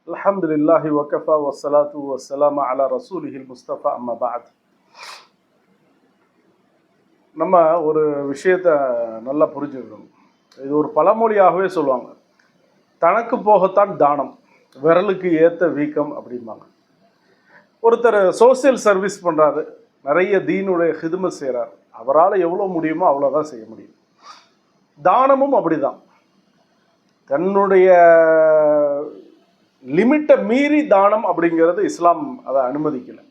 அல்ஹம்துலில்லாஹி வகஃபா வஸ்ஸலாத்து வஸ்ஸலாமு அலா ரசூலிஹில் முஸ்தஃபா அம்மா பஅத். நம்ம ஒரு விஷயத்தை நல்லா புரிஞ்சுக்கணும். இது ஒரு பழமொழியாகவே சொல்லுவாங்க, தனக்கு போகத்தான் தானம், விரலுக்கு ஏற்ற வீக்கம் அப்படிம்பாங்க. ஒருத்தர் சோசியல் சர்வீஸ் பண்ணுறாரு, நிறைய தீனுடைய ஹிதுமத் செய்கிறார், அவரால் எவ்வளோ முடியுமோ அவ்வளோதான் செய்ய முடியும். தானமும் அப்படிதான், தன்னுடைய லிமிட்டை மீறி தானம் அப்படிங்கிறது இஸ்லாம் அதை அனுமதிக்கலை.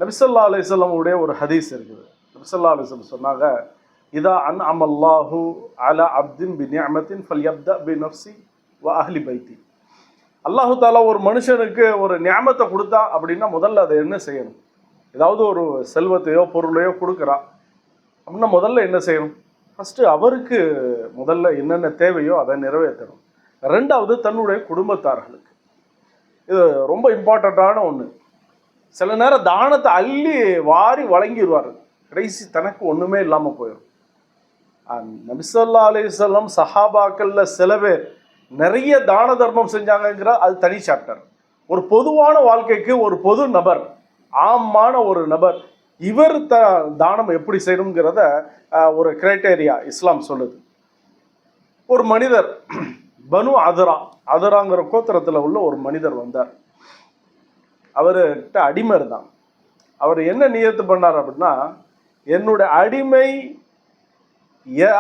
நபி ஸல்லல்லாஹு அலைஹி வஸல்லம் உடைய ஒரு ஹதீஸ் இருக்குது. நபி ஸல்லல்லாஹு அலைஹி வஸல்லம் சொன்னாங்க, இதா அன்அம அல்லாஹு அலா அப்தின் பி நிஅமத்தின் ஃபல்யப்தா பி நஃப்ஸி வ அஹ்லி பைத்தி. அல்லாஹு தாலா ஒரு மனுஷனுக்கு ஒரு நியாமத்தை கொடுத்தா அப்படின்னா முதல்ல அதை என்ன செய்யணும்? ஏதாவது ஒரு செல்வத்தையோ பொருளையோ கொடுக்குறா அப்படின்னா முதல்ல என்ன செய்யணும்? ஃபஸ்ட்டு அவருக்கு முதல்ல என்னென்ன தேவையோ அதை நிறைவேற்றணும். ரெண்டாவது தன்னுடைய குடும்பத்தார்களுக்கு. இது ரொம்ப இம்பார்ட்டண்ட்டான ஒன்று. சில நேரம் தானத்தை அள்ளி வாரி வழங்கிடுவார், கடைசி தனக்கு ஒன்றுமே இல்லாமல் போயிடும். நபி ஸல்லல்லாஹு அலைஹி வஸல்லம் சஹாபாக்கள்ல சில பேர் நிறைய தான தர்மம் செஞ்சாங்கிற அது தனி சாப்டர். ஒரு பொதுவான வாழ்க்கைக்கு ஒரு பொது நபர், ஆமான ஒரு நபர், இவர் தானம் எப்படி செய்யணுங்கிறத ஒரு கிரைட்டேரியா இஸ்லாம் சொல்லுது. ஒரு மனிதர் பனு அதராங்கிற கோத்திரத்தில் உள்ள ஒரு மனிதர் வந்தார். அவர்கிட்ட அடிமை இருந்தான். அவர் என்ன நியத்து பண்ணார் அப்படின்னா, என்னுடைய அடிமை,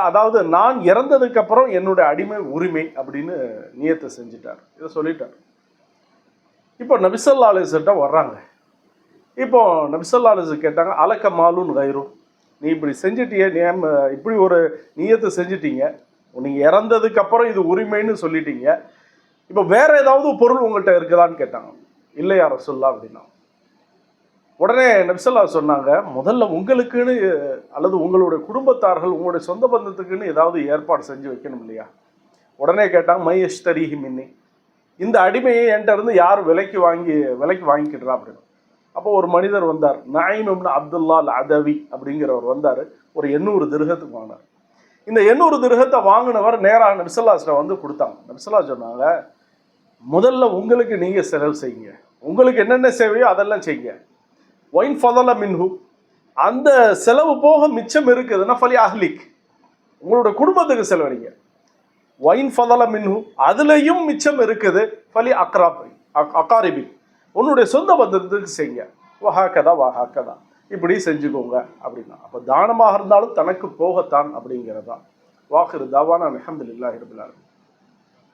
அதாவது நான் இறந்ததுக்கு அப்புறம் என்னுடைய அடிமை உரிமை அப்படின்னு நியத்தை செஞ்சிட்டார். இதை சொல்லிட்டார். இப்போ நபி ஸல்லல்லாஹு அலைஹி வஸல்லம் வர்றாங்க. இப்போ நபி ஸல்லல்லாஹு அலைஹி வஸல்லம் கேட்டாங்க, அலக்க மாலுன் கைரு, நீ இப்படி செஞ்சிட்டிய, இப்படி ஒரு நியத்தை செஞ்சிட்டீங்க, நீங்கள் இறந்ததுக்கு அப்புறம் இது உரிமைன்னு சொல்லிட்டீங்க, இப்போ வேற ஏதாவது பொருள் உங்கள்கிட்ட இருக்குதான்னு கேட்டாங்க. இல்லையா ரசூலுல்லாஹ் அப்படின்னா. உடனே நபி ஸல்லல்லாஹு சொன்னாங்க, முதல்ல உங்களுக்குன்னு அல்லது உங்களுடைய குடும்பத்தார்கள், உங்களுடைய சொந்த பந்தத்துக்குன்னு ஏதாவது ஏற்பாடு செஞ்சு வைக்கணும் இல்லையா? உடனே கேட்டாங்க, மை யஷ்தரீஹி மின்னி, இந்த அடிமையை என்கிட்ட இருந்து யார் விலைக்கு வாங்கிக்கிடுறா அப்படின்னு. அப்போ ஒரு மனிதர் வந்தார், நயீம் இப்னு அப்துல்லா அல் அதவி அப்படிங்கிறவர் வந்தார். ஒரு 800 திர்ஹத்துக்கு வாங்கினார். இந்த 800 திர்ஹத்தை வாங்கினவர் நேராக நபி ஸல்லல்லாஹு அலைஹி வந்து கொடுத்தாங்க. நபி ஸல்லல்லாஹு சொன்னாங்க, முதல்ல உங்களுக்கு நீங்கள் செலவு செய்யுங்க, உங்களுக்கு என்னென்ன சேவையோ அதெல்லாம் செய்யுங்க. ஒயின் ஃபதல மின்ஹு, அந்த செலவு போக மிச்சம் இருக்குதுன்னா ஃபலி அஹ்லிக், உங்களோட குடும்பத்துக்கு செலவழிங்க. ஒயின் ஃபதல மின்ஹு, அதுலேயும் மிச்சம் இருக்குது, ஃபலி அகாரிபி, உன்னுடைய சொந்த பந்தத்துக்கு செய்யுங்க. வஹாக்கதா இப்படி செஞ்சுக்கோங்க அப்படின்னா. அப்போ தானமாக இருந்தாலும் தனக்கு போகத்தான் அப்படிங்கிறதா. வாஹிரு தாவானா அல்ஹம்துலில்லாஹி ரப்பில் ஆலமீன்.